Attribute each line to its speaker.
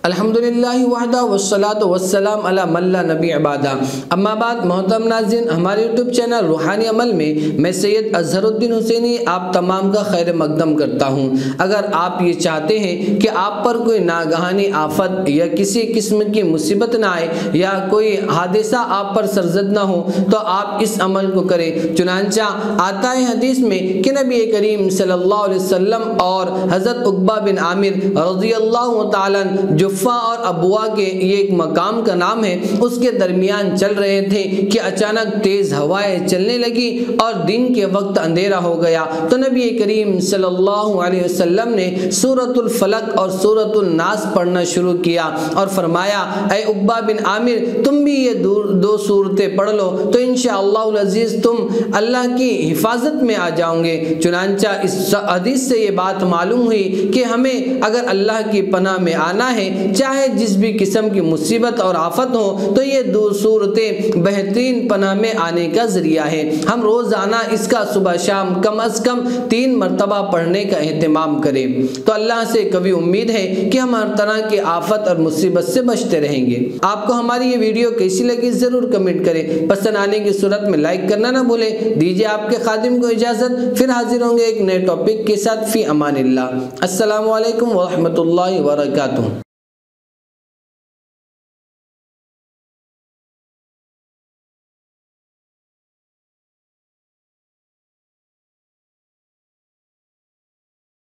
Speaker 1: الحمدللہ وحدہ والصلاة والسلام علی من لا نبی بعدہ۔ اما بعد، محترم ناظرین، ہمارے یوٹیوب چینل روحانی عمل میں سید اظہر الدین حسینی آپ تمام کا خیر مقدم کرتا ہوں۔ اگر آپ یہ چاہتے ہیں کہ آپ پر کوئی ناگہانی آفت یا کسی قسم کی مصیبت نہ آئے یا کوئی حادثہ آپ پر سرزد نہ ہو تو آپ اس عمل کو کریں۔ چنانچہ آتا ہے حدیث میں کہ نبی کریم صلی اللہ علیہ وسلم اور حضرت عقبہ بن عامر رضی اللہ تعالیٰ جفا اور ابوا کے یہ ایک مقام کا نام ہے، اس کے درمیان چل رہے تھے کہ اچانک تیز ہوائیں چلنے لگی اور دن کے وقت اندھیرا ہو گیا تو نبی کریم صلی اللہ علیہ وسلم نے سورۃ الفلق اور سورۃ الناس پڑھنا شروع کیا اور فرمایا، اے عقبہ بن عامر، تم بھی یہ دو سورتیں پڑھ لو تو انشاءاللہ العزیز تم اللہ کی حفاظت میں آ جاؤ گے۔ چنانچہ اس حدیث سے یہ بات معلوم ہوئی کہ ہمیں اگر اللہ کی پناہ میں آنا ہے، چاہے جس بھی قسم کی مصیبت اور آفت ہو، تو یہ دو صورتیں بہترین پناہ میں آنے کا ذریعہ ہے۔ ہم روزانہ اس کا صبح شام کم از کم 3 مرتبہ پڑھنے کا اہتمام کریں تو اللہ سے کبھی امید ہے کہ ہم ہر طرح کی آفت اور مصیبت سے بچتے رہیں گے۔ آپ کو ہماری یہ ویڈیو کیسی لگی ضرور کمنٹ کریں، پسند آنے کی صورت میں لائک کرنا نہ بھولیں۔ دیجیے آپ کے خادم کو اجازت، پھر حاضر ہوں گے ایک نئے ٹاپک کے ساتھ۔ فی امان اللہ۔ السلام علیکم ورحمۃ اللہ وبرکاتہ۔